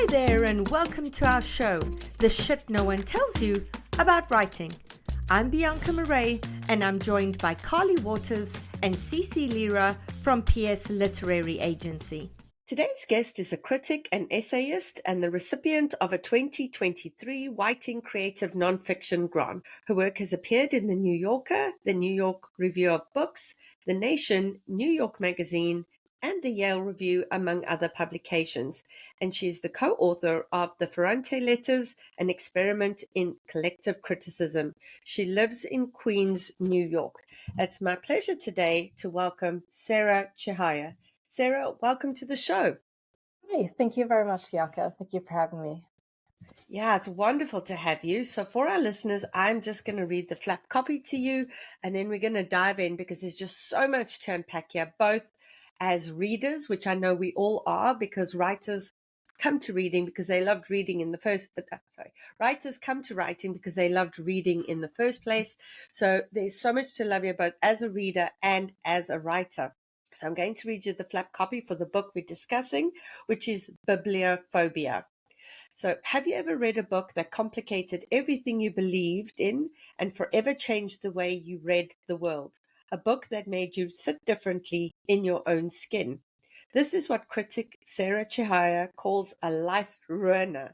there, and welcome to our show, The Shit No One Tells You About Writing. I'm Bianca Murray, and I'm joined by Carly Waters and Cece Lira from PS Literary Agency. Today's guest is a critic and essayist and the recipient of a 2023 Whiting Creative Nonfiction Grant. Her work has appeared in The New Yorker, The New York Review of Books, The Nation, New York Magazine, and the Yale Review, among other publications. And she is the co-author of The Ferrante Letters, an experiment in collective criticism. She lives in Queens, New York. It's my pleasure today to welcome Sarah Chihaya. Sarah, welcome to the show. Hi, thank you very much, Bianca. Thank you for having me. Yeah, it's wonderful to have you. So for our listeners, I'm just going to read the flap copy to you, and then we're going to dive in because there's just so much to unpack here, both as readers, which I know we all are, because writers come to reading because they loved reading in the first, writers come to writing because they loved reading in the first place. So there's so much to love here, both as a reader and as a writer. So I'm going to read you the flap copy for the book we're discussing, which is Bibliophobia. So have you ever read a book that complicated everything you believed in and forever changed the way you read the world? A book that made you sit differently in your own skin. This is what critic Sarah Chihaya calls a life ruiner.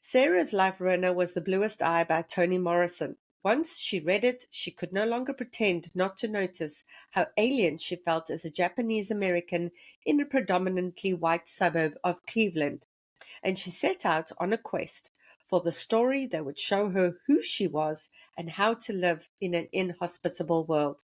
Sarah's life ruiner was The Bluest Eye by Toni Morrison. Once she read it, she could no longer pretend not to notice how alien she felt as a Japanese American in a predominantly white suburb of Cleveland. And she set out on a quest for the story that would show her who she was and how to live in an inhospitable world.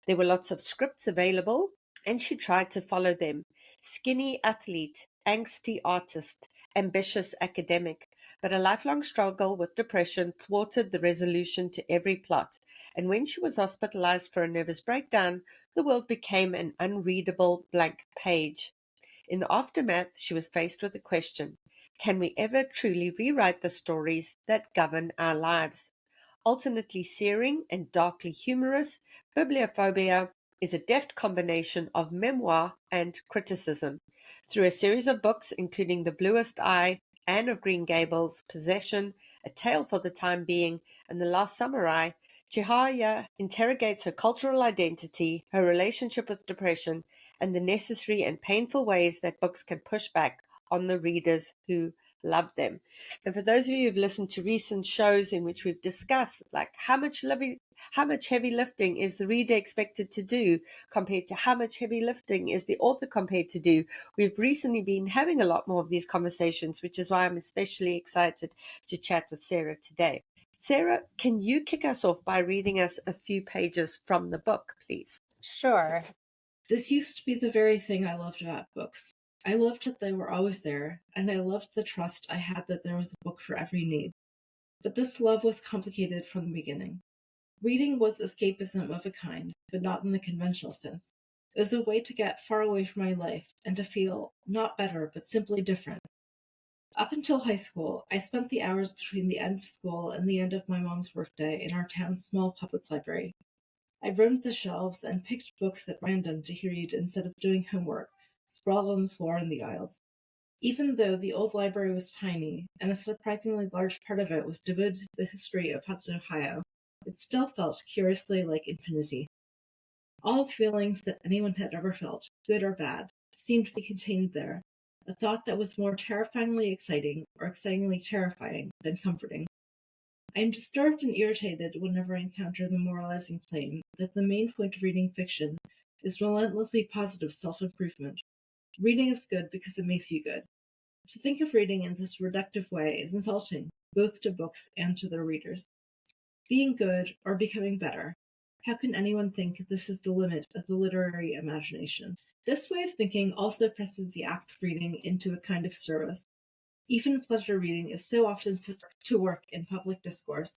There were lots of scripts available, and she tried to follow them. Skinny athlete, angsty artist, ambitious academic, but a lifelong struggle with depression thwarted the resolution to every plot, and when she was hospitalized for a nervous breakdown, the world became an unreadable blank page. In the aftermath, she was faced with the question, can we ever truly rewrite the stories that govern our lives? Alternately searing and darkly humorous, Bibliophobia is a deft combination of memoir and criticism. Through a series of books, including The Bluest Eye, Anne of Green Gables, Possession, A Tale for the Time Being, and The Last Samurai, Chihaya interrogates her cultural identity, her relationship with depression, and the necessary and painful ways that books can push back on the readers who love them. And for those of you who've listened to recent shows in which we've discussed like how much heavy lifting is the reader expected to do compared to how much heavy lifting is the author compared to do, we've recently been having a lot more of these conversations, which is why I'm especially excited to chat with Sarah today. Sarah, can you kick us off by reading us a few pages from the book, please? Sure. This used to be the very thing I loved about books. I loved that they were always there, and I loved the trust I had that there was a book for every need. But this love was complicated from the beginning. Reading was escapism of a kind, but not in the conventional sense. It was a way to get far away from my life and to feel not better, but simply different. Up until high school, I spent the hours between the end of school and the end of my mom's workday in our town's small public library. I roamed the shelves and picked books at random to read instead of doing homework, sprawled on the floor in the aisles. Even though the old library was tiny, and a surprisingly large part of it was devoted to the history of Hudson, Ohio, it still felt curiously like infinity. All feelings that anyone had ever felt, good or bad, seemed to be contained there, a thought that was more terrifyingly exciting or excitingly terrifying than comforting. I am disturbed and irritated whenever I encounter the moralizing claim that the main point of reading fiction is relentlessly positive self-improvement. Reading is good because it makes you good. To think of reading in this reductive way is insulting, both to books and to their readers. Being good or becoming better, how can anyone think this is the limit of the literary imagination? This way of thinking also presses the act of reading into a kind of service. Even pleasure reading is so often put to work in public discourse,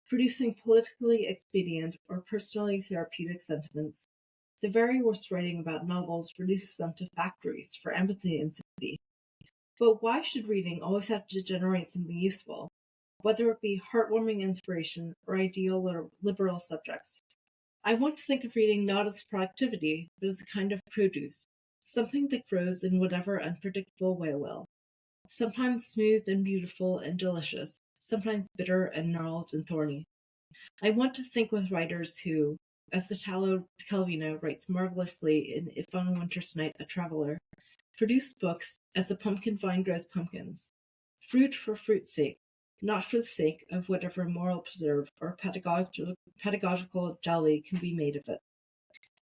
producing politically expedient or personally therapeutic sentiments. The very worst writing about novels reduces them to factories for empathy and sympathy. But why should reading always have to generate something useful, whether it be heartwarming inspiration or ideal or liberal subjects? I want to think of reading not as productivity, but as a kind of produce, something that grows in whatever unpredictable way will. sometimes smooth and beautiful and delicious, sometimes bitter and gnarled and thorny. I want to think with writers who, as Italo Calvino writes marvelously in If on a Winter's Night a Traveler, produce books as a pumpkin vine grows pumpkins, fruit for fruit's sake, not for the sake of whatever moral preserve or pedagogical jelly can be made of it.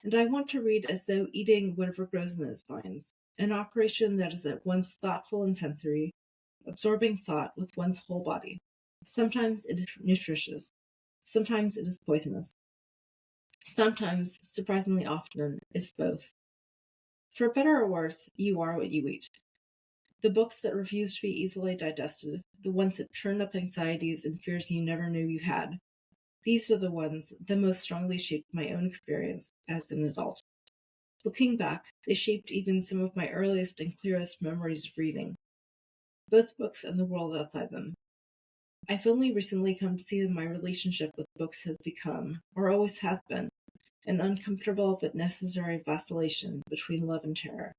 And I want to read as though eating whatever grows in those vines, an operation that is at once thoughtful and sensory, absorbing thought with one's whole body. Sometimes it is nutritious, sometimes it is poisonous, sometimes, surprisingly often, is both. For better or worse, you are what you eat. The books that refuse to be easily digested, the ones that churn up anxieties and fears you never knew you had, these are the ones that most strongly shaped my own experience as an adult. Looking back, they shaped even some of my earliest and clearest memories of reading, both books and the world outside them. I've only recently come to see that my relationship with books has become, or always has been, an uncomfortable but necessary vacillation between love and terror,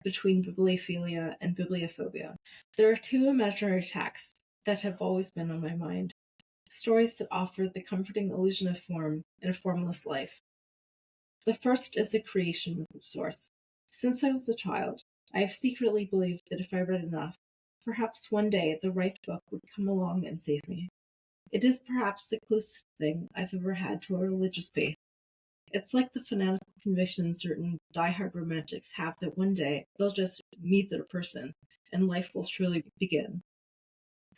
between bibliophilia and bibliophobia. There are two imaginary texts that have always been on my mind, stories that offer the comforting illusion of form in a formless life. The first is a creation myth of sorts. Since I was a child, I have secretly believed that if I read enough, perhaps one day the right book would come along and save me. It is perhaps the closest thing I've ever had to a religious faith. It's like the fanatical conviction certain die-hard romantics have that one day they'll just meet their person and life will truly begin.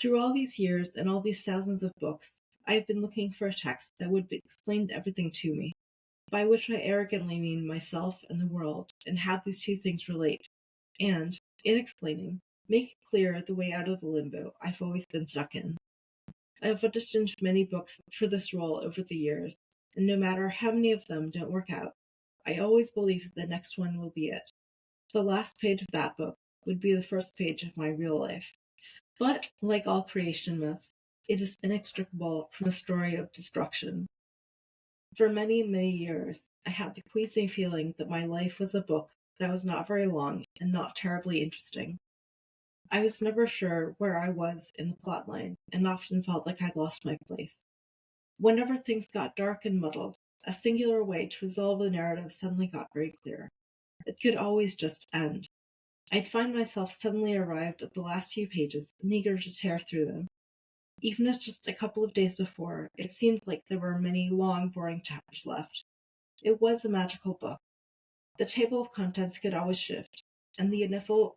Through all these years and all these thousands of books, I have been looking for a text that would explain everything to me, by which I arrogantly mean myself and the world, and how these two things relate, and, in explaining, make clear the way out of the limbo I've always been stuck in. I have auditioned many books for this role over the years, and no matter how many of them don't work out, I always believe that the next one will be it. The last page of that book would be the first page of my real life. But, like all creation myths, it is inextricable from a story of destruction. For many, many years, I had the queasy feeling that my life was a book that was not very long and not terribly interesting. I was never sure where I was in the plotline and often felt like I'd lost my place. Whenever things got dark and muddled, a singular way to resolve the narrative suddenly got very clear. It could always just end. I'd find myself suddenly arrived at the last few pages and eager to tear through them. Even as just a couple of days before, it seemed like there were many long, boring chapters left. It was a magical book. The table of contents could always shift, and the inevitable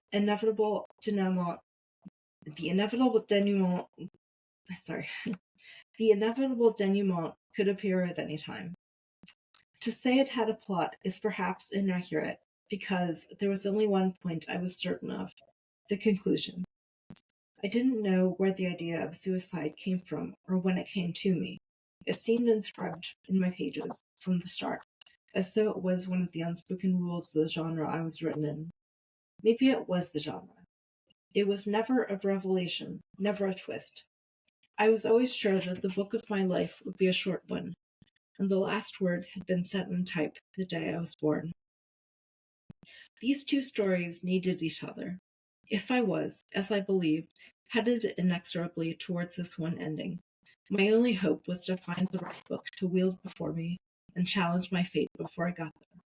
denouement, the inevitable denouement, sorry, the inevitable denouement could appear at any time. To say it had a plot is perhaps inaccurate, because there was only one point I was certain of: the conclusion. I didn't know where the idea of suicide came from or when it came to me. It seemed inscribed in my pages from the start, as though it was one of the unspoken rules of the genre I was written in. Maybe it was the genre. It was never a revelation, never a twist. I was always sure that the book of my life would be a short one, and the last word had been set in type the day I was born. These two stories needed each other. If I was, as I believed, headed inexorably towards this one ending, my only hope was to find the right book to wield before me and challenge my fate before I got there.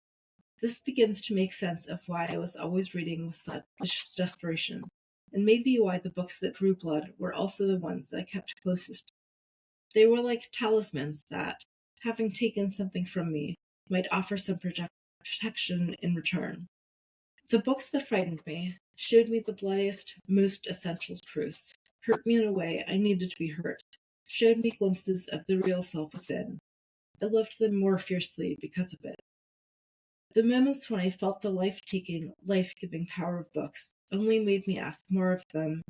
This begins to make sense of why I was always reading with such desperation, and maybe why the books that drew blood were also the ones that I kept closest. They were like talismans that, having taken something from me, might offer some protection in return. The books that frightened me showed me the bloodiest, most essential truths, hurt me in a way I needed to be hurt, showed me glimpses of the real self within. I loved them more fiercely because of it. The moments when I felt the life-taking, life-giving power of books only made me ask more of them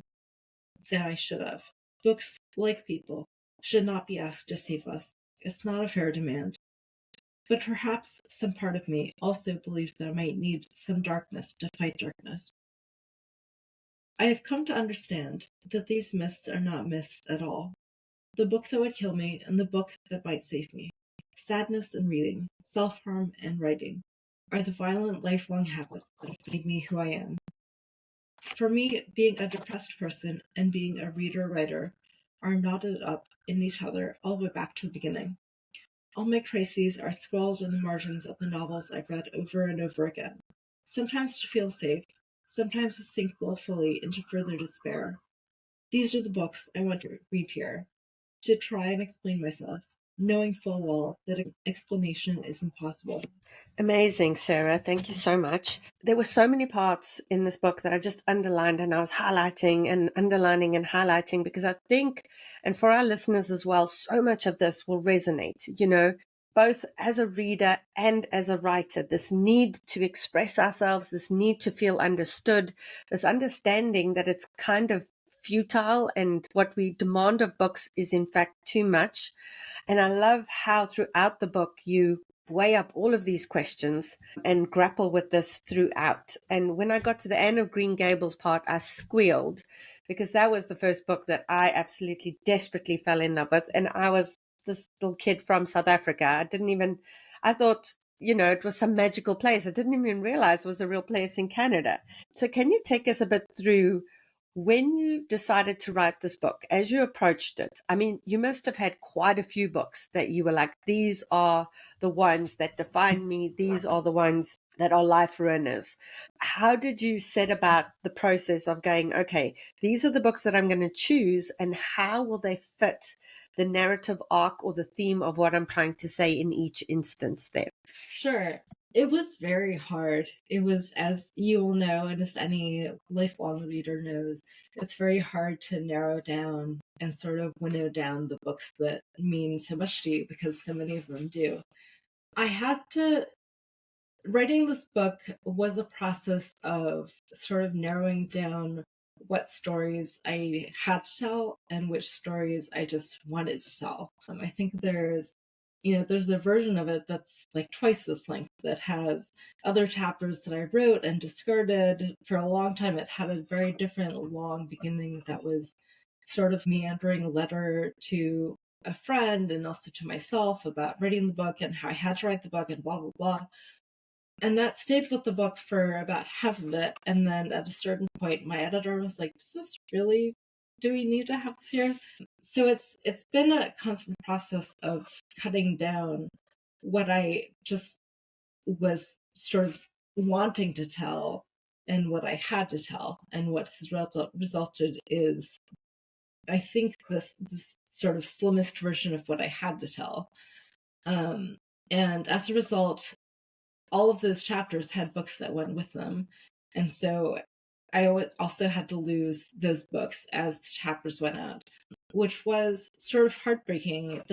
than I should have. Books, like people, should not be asked to save us. It's not a fair demand. But perhaps some part of me also believed that I might need some darkness to fight darkness. I have come to understand that these myths are not myths at all. The book that would kill me and the book that might save me, sadness and reading, self-harm and writing, are the violent lifelong habits that have made me who I am. For me, being a depressed person and being a reader-writer are knotted up in each other all the way back to the beginning. All my crises are scrawled in the margins of the novels I've read over and over again, sometimes to feel safe, sometimes to sink willfully into further despair. These are the books I want to read here, to try and explain myself, knowing full well that an explanation is impossible. Amazing, Sarah. Thank you so much. There were so many parts in this book that I just underlined and I was highlighting and underlining and highlighting because I think, and for our listeners as well, so much of this will resonate, both as a reader and as a writer, this need to express ourselves, this need to feel understood, this understanding that it's kind of futile and what we demand of books is in fact too much. And I love how throughout the book you weigh up all of these questions and grapple with this throughout. And when I got to the Anne of Green Gables part, I squealed because that was the first book that I absolutely desperately fell in love with. And I was this little kid from South Africa. I thought, it was some magical place. I didn't even realize it was a real place in Canada. So can you take us a bit through when you decided to write this book, as you approached it? I mean, you must have had quite a few books that you were like, these are the ones that define me. These are the ones that are life ruiners. How did you set about the process of going, okay, these are the books that I'm going to choose, and how will they fit the narrative arc or the theme of what I'm trying to say in each instance there? Sure. It was very hard. It was, as you will know, and as any lifelong reader knows, it's very hard to narrow down and sort of winnow down the books that mean so much to you, because so many of them do. Writing this book was a process of sort of narrowing down what stories I had to tell and which stories I just wanted to tell. I think there's a version of it that's like twice this length that has other chapters that I wrote and discarded. For a long time, it had a very different long beginning that was sort of meandering letter to a friend and also to myself about writing the book and how I had to write the book and blah, blah, blah. And that stayed with the book for about half of it. And then at a certain point, my editor was like, do we need to have this here? So it's been a constant process of cutting down what I just was sort of wanting to tell and what I had to tell. And what has resulted is, I think, this sort of slimmest version of what I had to tell. And as a result, all of those chapters had books that went with them. And so I also had to lose those books as the chapters went out, which was sort of heartbreaking.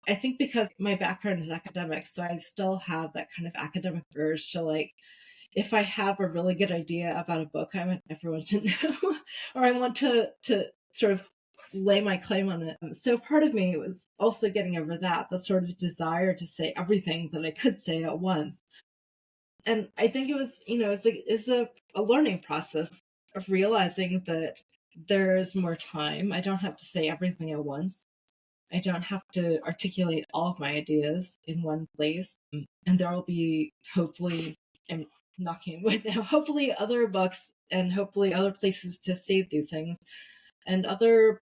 I think because my background is academic, so I still have that kind of academic urge to, like, if I have a really good idea about a book, I want everyone to know, or I want to sort of lay my claim on it. So part of me was also getting over the sort of desire to say everything that I could say at once. And I think it was, it's a learning process of realizing that there's more time. I don't have to say everything at once. I don't have to articulate all of my ideas in one place. And there will be, hopefully, I'm knocking wood now, hopefully other books and hopefully other places to say these things, and other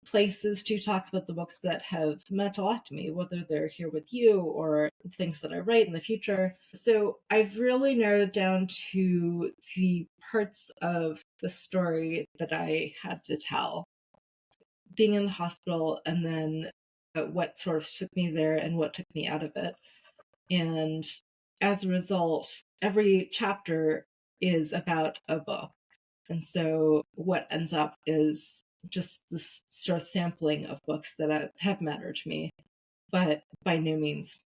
places to talk about the books that have meant a lot to me, whether they're here with you or things that I write in the future. So I've really narrowed down to the parts of the story that I had to tell. Being in the hospital, and then what sort of took me there and what took me out of it. And as a result, every chapter is about a book. And so what ends up is just this sort of sampling of books that have mattered to me, but by no means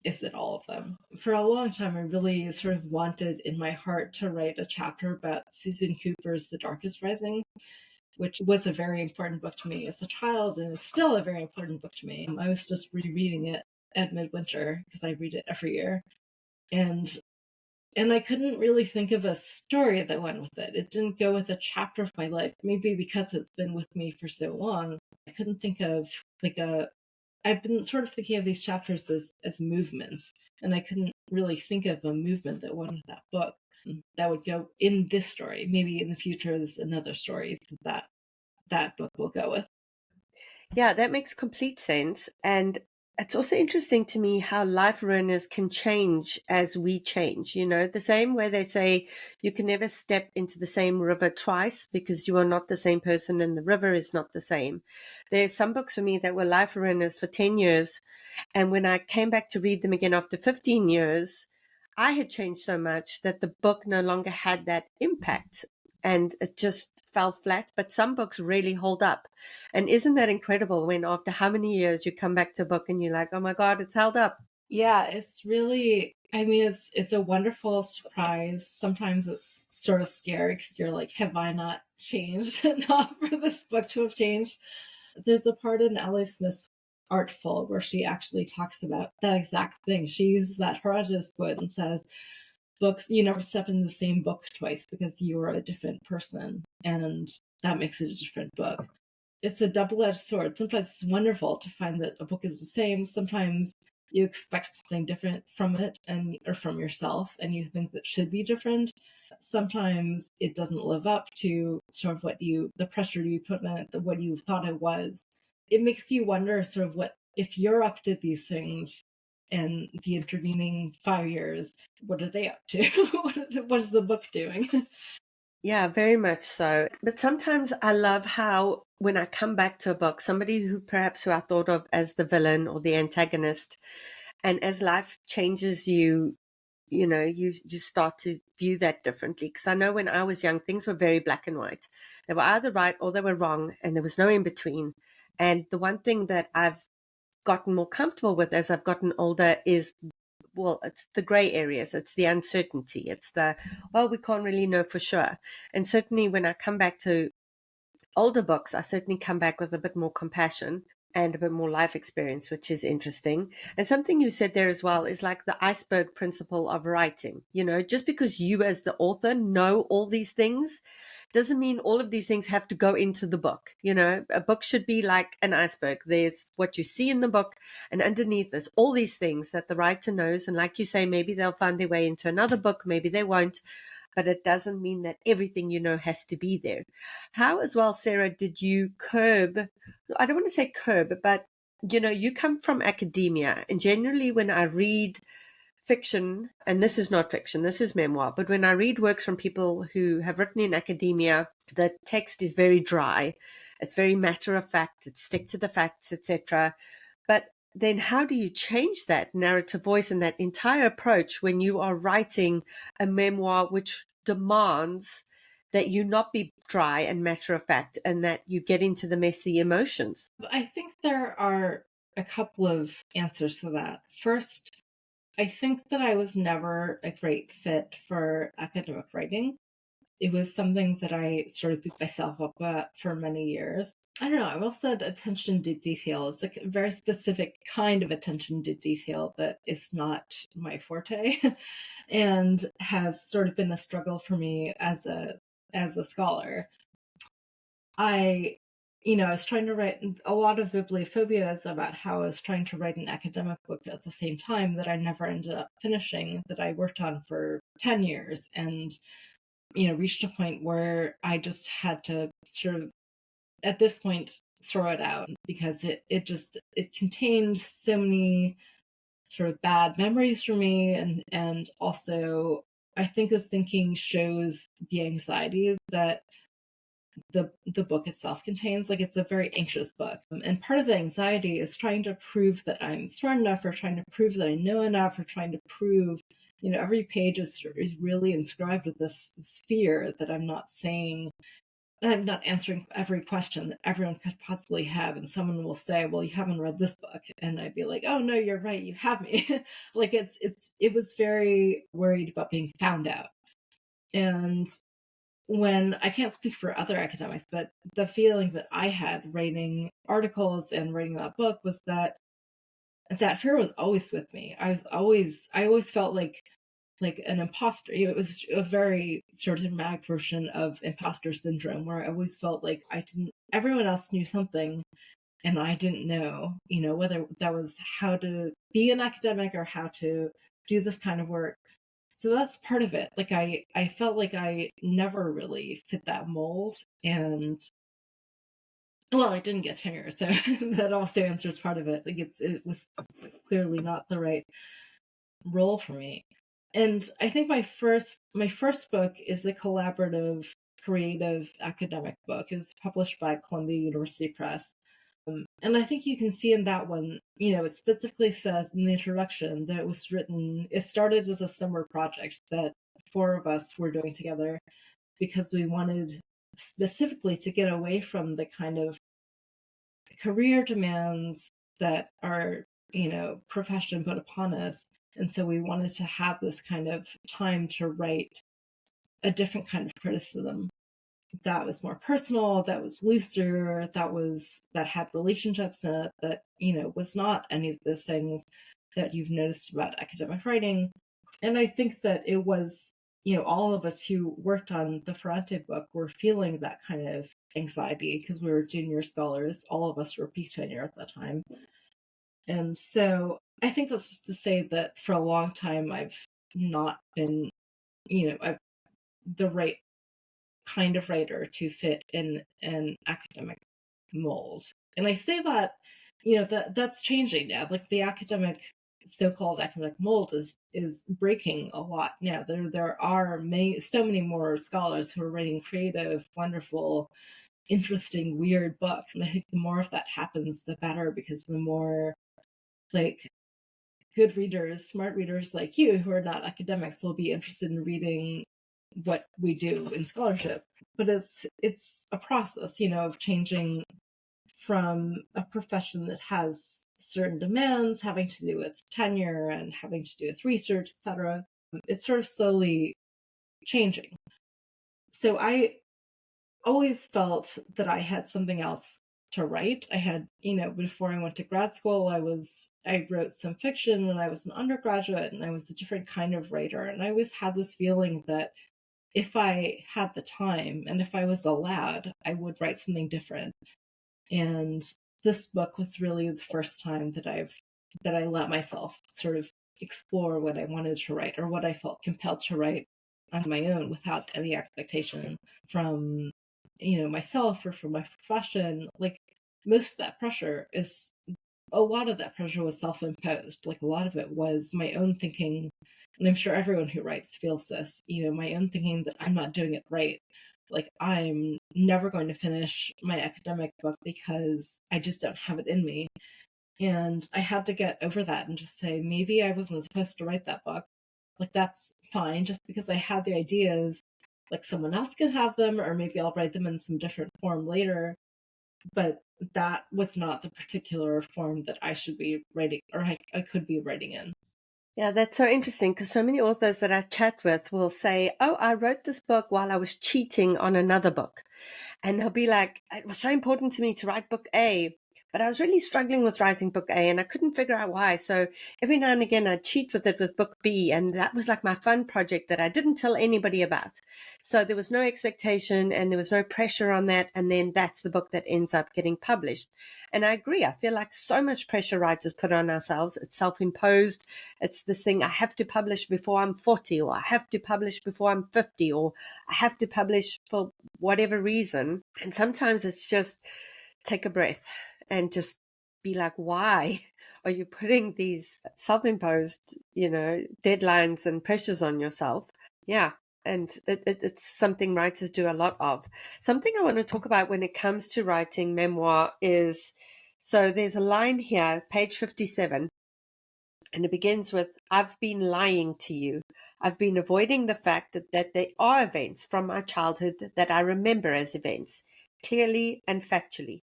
is it all of them. For a long time, I really sort of wanted in my heart to write a chapter about Susan Cooper's The Dark is Rising, which was a very important book to me as a child, and it's still a very important book to me. I was just rereading it at midwinter because I read it every year. And I couldn't really think of a story that went with it. It didn't go with a chapter of my life, maybe because it's been with me for so long. I couldn't think of I've been sort of thinking of these chapters as movements, and I couldn't really think of a movement that went with that book. that would go in this story. Maybe in the future, there's another story that book will go with. Yeah, that makes complete sense. And it's also interesting to me how life runners can change as we change. You know, the same way they say you can never step into the same river twice because you are not the same person and the river is not the same. There's some books for me that were life runners for 10 years. And when I came back to read them again after 15 years, I had changed so much that the book no longer had that impact and it just fell flat. But some books really hold up. And isn't that incredible when after how many years you come back to a book and you're like, oh my God, it's held up? Yeah, it's really, I mean, it's a wonderful surprise. Sometimes it's sort of scary because you're like, have I not changed enough for this book to have changed? There's a part in Ellie Smith's Artful where she actually talks about that exact thing. She uses that Herodotus quote and says, books, you never step in the same book twice because you are a different person, and that makes it a different book. It's a double-edged sword. Sometimes it's wonderful to find that a book is the same. Sometimes you expect something different from it or from yourself, and you think that should be different. Sometimes it doesn't live up to sort of the pressure you put in it, what you thought it was. It makes you wonder sort of what, if you're up to these things in the intervening 5 years, what are they up to? What's the book doing? Yeah, very much so. But sometimes I love how when I come back to a book, somebody who I thought of as the villain or the antagonist, and as life changes you, you know, you start to view that differently. Because I know when I was young, things were very black and white. They were either right or they were wrong, and there was no in between. And the one thing that I've gotten more comfortable with as I've gotten older is, well, it's the gray areas, it's the uncertainty, it's the, well, we can't really know for sure. And certainly when I come back to older books, I certainly come back with a bit more compassion and a bit more life experience, which is interesting. And something you said there as well is like the iceberg principle of writing. You know, just because you as the author know all these things doesn't mean all of these things have to go into the book. You know, a book should be like an iceberg. There's what you see in the book, and underneath there's all these things that the writer knows. And like you say, maybe they'll find their way into another book, maybe they won't, but it doesn't mean that everything you know has to be there. How, as well, Sarah, did you curb? I don't want to say curb, but you know, you come from academia, and generally when I read fiction, and this is not fiction, this is memoir, but when I read works from people who have written in academia, the text is very dry. It's very matter of fact. It's stick to the facts, etc. But then how do you change that narrative voice and that entire approach when you are writing a memoir which demands that you not be dry and matter of fact and that you get into the messy emotions? I think there are a couple of answers to that. First, I think that I was never a great fit for academic writing. It was something that I sort of beat myself up at for many years. I don't know, I've also said attention to detail. It's like a very specific kind of attention to detail that is not my forte and has sort of been a struggle for me as a scholar. I was trying to write a lot of Bibliophobia is about how I was trying to write an academic book at the same time that I never ended up finishing, that I worked on for 10 years and, reached a point where I just had to sort of, at this point, throw it out because it contained so many sort of bad memories for me. And also, I think the thinking shows the anxiety that the book itself contains. Like, it's a very anxious book, and part of the anxiety is trying to prove that I'm smart enough, or trying to prove that I know enough, or trying to prove, every page is really inscribed with this fear that I'm not answering every question that everyone could possibly have. And someone will say, well, you haven't read this book, and I'd be like, oh no, you're right, you have me. Like, it was very worried about being found out. And when, I can't speak for other academics, but the feeling that I had writing articles and writing that book was that fear was always with me. I always felt like an imposter. It was a very sort of dramatic version of imposter syndrome, where I always felt like everyone else knew something and I didn't know, whether that was how to be an academic or how to do this kind of work. So that's part of it. Like I felt like I never really fit that mold, and well, I didn't get tenure, so that also answers part of it. Like it was clearly not the right role for me. And I think my first book is a collaborative, creative academic book. It's published by Columbia University Press. And I think you can see in that one, it specifically says in the introduction that it started as a summer project that four of us were doing together because we wanted specifically to get away from the kind of career demands that our, profession put upon us. And so we wanted to have this kind of time to write a different kind of criticism that was more personal, that was looser, that had relationships in it, that, was not any of those things that you've noticed about academic writing. And I think that it was, all of us who worked on the Ferrante book were feeling that kind of anxiety because we were junior scholars. All of us were peak tenure at that time. And so I think that's just to say that for a long time, I've not been, I've, the right kind of writer to fit in an academic mold. And I say that, that's changing now. Like the so-called academic mold is breaking a lot now. There are so many more scholars who are writing creative, wonderful, interesting, weird books. And I think the more of that happens, the better, because the more like good readers, smart readers like you who are not academics will be interested in reading what we do in scholarship. But it's a process, of changing from a profession that has certain demands having to do with tenure and having to do with research, etc. It's sort of slowly changing. So I always felt that I had something else to write. I had, before I went to grad school, I wrote some fiction when I was an undergraduate, and I was a different kind of writer. And I always had this feeling that if I had the time and if I was allowed, I would write something different. And this book was really the first time that I let myself sort of explore what I wanted to write or what I felt compelled to write on my own without any expectation from, myself or from my profession. Like most of that pressure is a lot of that pressure was self-imposed. Like a lot of it was my own thinking, and I'm sure everyone who writes feels this, my own thinking that I'm not doing it right. Like I'm never going to finish my academic book because I just don't have it in me. And I had to get over that and just say, maybe I wasn't supposed to write that book. Like that's fine, just because I had the ideas, like someone else can have them, or maybe I'll write them in some different form later. But that was not the particular form that I should be writing, or I could be writing in. Yeah, that's so interesting because so many authors that I chat with will say, "Oh, I wrote this book while I was cheating on another book." And they'll be like, "It was so important to me to write book A, but I was really struggling with writing book A and I couldn't figure out why. So every now and again I'd cheat with it with book B, and that was like my fun project that I didn't tell anybody about. So there was no expectation and there was no pressure on that. And then that's the book that ends up getting published." And I agree. I feel like so much pressure writers put on ourselves. It's self-imposed. It's this thing, I have to publish before I'm 40, or I have to publish before I'm 50, or I have to publish for whatever reason. And sometimes it's just take a breath and just be like, why are you putting these self-imposed, deadlines and pressures on yourself? Yeah. And it's something writers do a lot of. Something I want to talk about when it comes to writing memoir is, so there's a line here, page 57, and it begins with, "I've been lying to you. I've been avoiding the fact that there are events from my childhood that I remember as events, clearly and factually.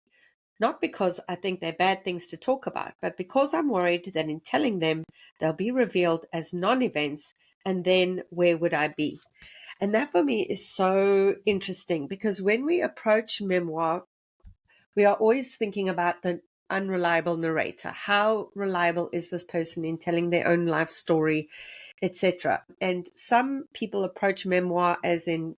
Not because I think they're bad things to talk about, but because I'm worried that in telling them, they'll be revealed as non-events, and then where would I be?" And that for me is so interesting, because when we approach memoir, we are always thinking about the unreliable narrator. How reliable is this person in telling their own life story, etc.? And some people approach memoir as in,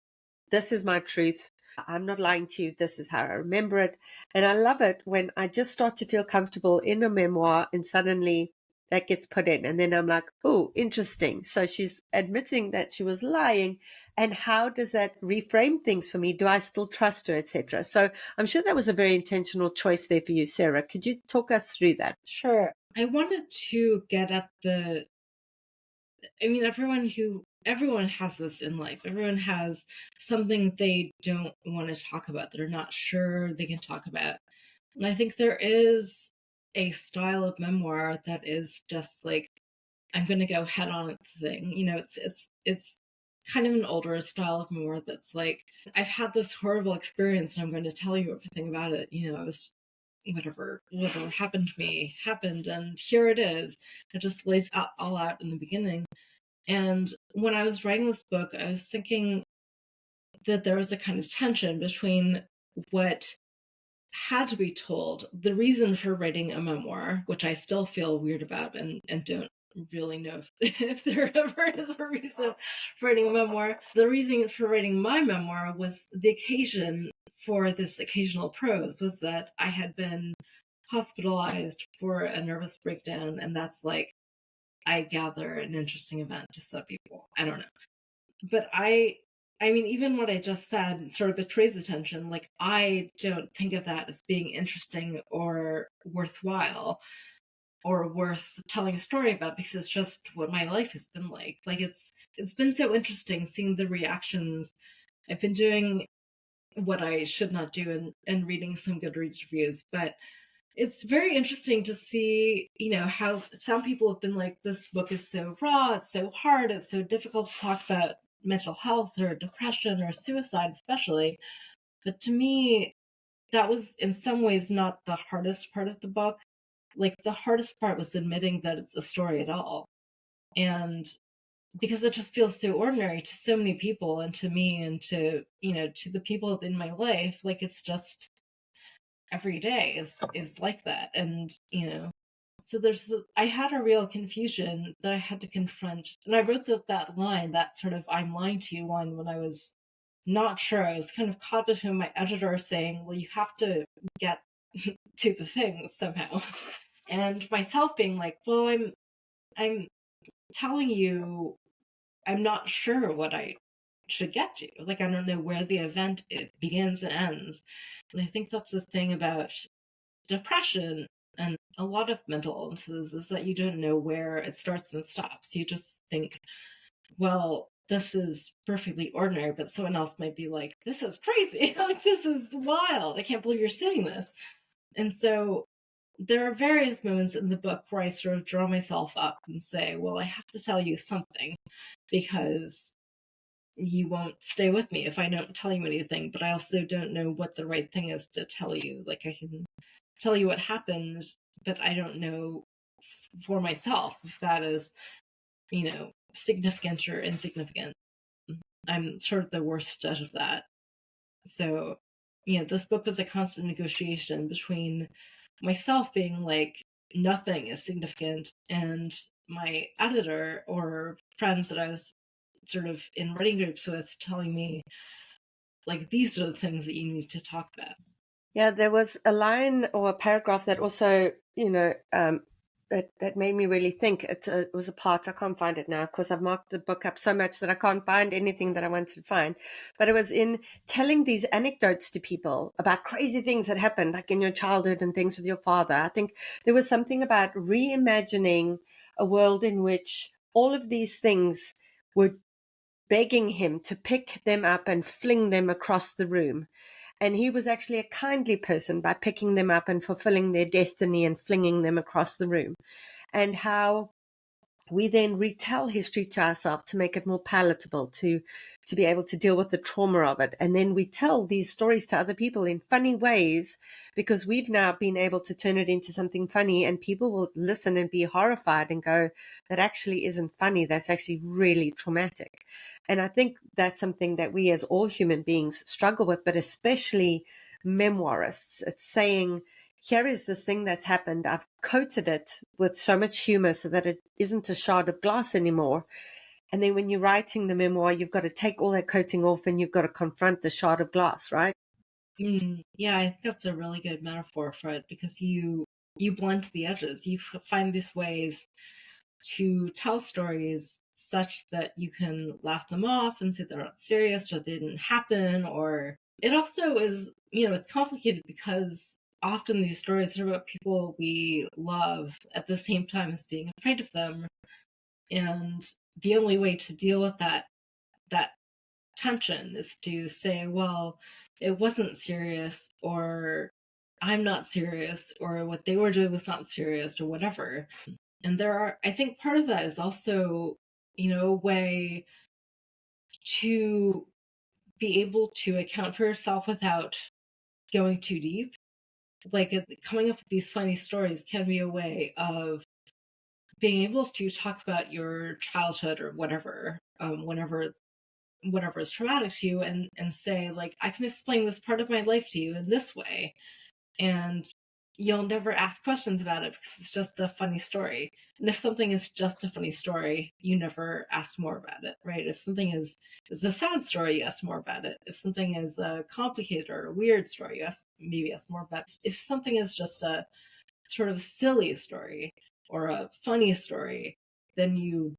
this is my truth. I'm not lying to you. This is how I remember it. And I love it when I just start to feel comfortable in a memoir and suddenly that gets put in. And then I'm like, oh, interesting. So she's admitting that she was lying. And how does that reframe things for me? Do I still trust her, etc.? So I'm sure that was a very intentional choice there for you, Sarah. Could you talk us through that? Sure. I wanted to get at everyone has this in life. Everyone has something they don't want to talk about, that are not sure they can talk about. And I think there is a style of memoir that is just like, I'm going to go head on at the thing. It's kind of an older style of memoir that's like, I've had this horrible experience and I'm going to tell you everything about it. I was whatever happened to me happened, and here it is. It just lays all out in the beginning. And when I was writing this book, I was thinking that there was a kind of tension between what had to be told, the reason for writing a memoir, which I still feel weird about and don't really know if there ever is a reason for writing a memoir. The reason for writing my memoir was the occasion for this occasional prose was that I had been hospitalized for a nervous breakdown, and that's like, I gather, an interesting event to some people. I don't know. But even what I just said sort of betrays the tension. Like, I don't think of that as being interesting or worthwhile or worth telling a story about, because it's just what my life has been like. Like, it's been so interesting seeing the reactions. I've been doing what I should not do and reading some Goodreads reviews, but it's very interesting to see, how some people have been like, this book is so raw, it's so hard, it's so difficult to talk about mental health or depression or suicide, especially. But to me, that was in some ways not the hardest part of the book. Like, the hardest part was admitting that it's a story at all. And because it just feels so ordinary to so many people, and to me, and to, to the people in my life. Like, it's just every day is like that. And so I had a real confusion that I had to confront. And I wrote that line, that sort of "I'm lying to you" line, when I was not sure. I was kind of caught between my editor saying, well, you have to get to the things somehow, and myself being like, well, I'm telling you, I'm not sure what I should get to. Like, I don't know where the event it begins and ends. And I think that's the thing about depression and a lot of mental illnesses, is that you don't know where it starts and stops. You just think, well, this is perfectly ordinary, but someone else might be like, this is crazy. Like, this is wild. I can't believe you're saying this. And so there are various moments in the book where I sort of draw myself up and say, well, I have to tell you something, because you won't stay with me if I don't tell you anything. But I also don't know what the right thing is to tell you. Like, I can tell you what happened, but I don't know for myself if that is, significant or insignificant. I'm sort of the worst judge of that. So, this book was a constant negotiation between myself being like, nothing is significant, and my editor or friends that I was sort of in writing groups with telling me, like, these are the things that you need to talk about. Yeah, there was a line or a paragraph that also, that made me really think. It was a part, I can't find it now. Of course, I've marked the book up so much that I can't find anything that I wanted to find. But it was in telling these anecdotes to people about crazy things that happened, like in your childhood and things with your father. I think there was something about reimagining a world in which all of these things were begging him to pick them up and fling them across the room. And he was actually a kindly person by picking them up and fulfilling their destiny and flinging them across the room. And how we then retell history to ourselves to make it more palatable, to be able to deal with the trauma of it. And then we tell these stories to other people in funny ways, because we've now been able to turn it into something funny, and people will listen and be horrified and go, that actually isn't funny. That's actually really traumatic. And I think that's something that we as all human beings struggle with, but especially memoirists. It's saying, here is this thing that's happened. I've coated it with so much humor so that it isn't a shard of glass anymore. And then when you're writing the memoir, you've got to take all that coating off and you've got to confront the shard of glass, right? Yeah, I think that's a really good metaphor for it, because you blunt the edges. You find these ways to tell stories such that you can laugh them off and say they're not serious or they didn't happen. Or it also is, it's complicated because often these stories are about people we love at the same time as being afraid of them. And the only way to deal with that tension is to say, well, it wasn't serious, or I'm not serious, or what they were doing was not serious, or whatever. And I think part of that is also, a way to be able to account for yourself without going too deep. Like, coming up with these funny stories can be a way of being able to talk about your childhood or whatever, whatever is traumatic to you, and say, like, I can explain this part of my life to you in this way, and you'll never ask questions about it because it's just a funny story. And if something is just a funny story, you never ask more about it, right? If something is a sad story, you ask more about it. If something is a complicated or a weird story, you maybe ask more about it. If something is just a sort of silly story or a funny story, then you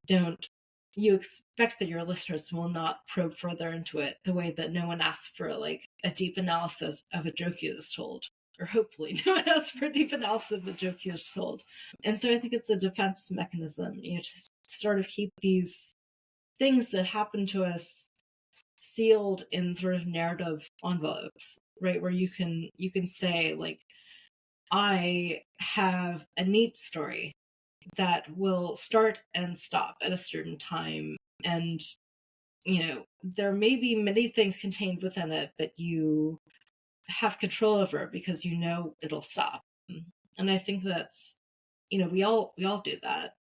expect that your listeners will not probe further into it, the way that no one asks for like a deep analysis of a joke you just told. Or hopefully no one asks for a deep analysis of the joke you just told. And so I think it's a defense mechanism, to sort of keep these things that happen to us sealed in sort of narrative envelopes, right? Where you can say, like, I have a neat story that will start and stop at a certain time. And, there may be many things contained within it that you have control over because it'll stop. And I think that's, we all do that.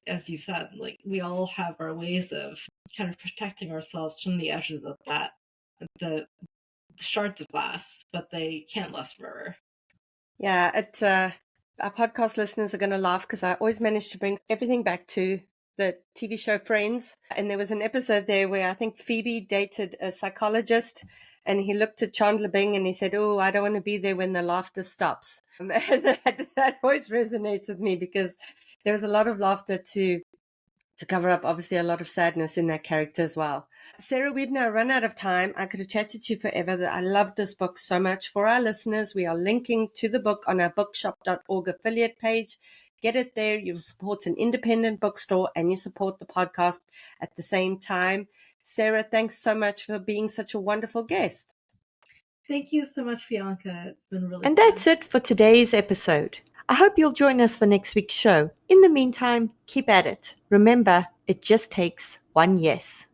As you said, like, we all have our ways of kind of protecting ourselves from the edges of the shards of glass, but they can't last forever. Yeah, it's our podcast listeners are going to laugh because I always manage to bring everything back to the TV show Friends. And there was an episode there where I think Phoebe dated a psychologist, and he looked at Chandler Bing and he said, "Oh, I don't want to be there when the laughter stops." And that always resonates with me because there was a lot of laughter to cover up, obviously, a lot of sadness in that character as well. Sarah, we've now run out of time. I could have chatted to you forever. I love this book so much. For our listeners, we are linking to the book on our bookshop.org affiliate page. Get it there. You support an independent bookstore and you support the podcast at the same time. Sarah, thanks so much for being such a wonderful guest. Thank you so much, Bianca. It's been really And fun. that's it for today's episode. I hope you'll join us for next week's show. In the meantime, keep at it. Remember, it just takes one yes.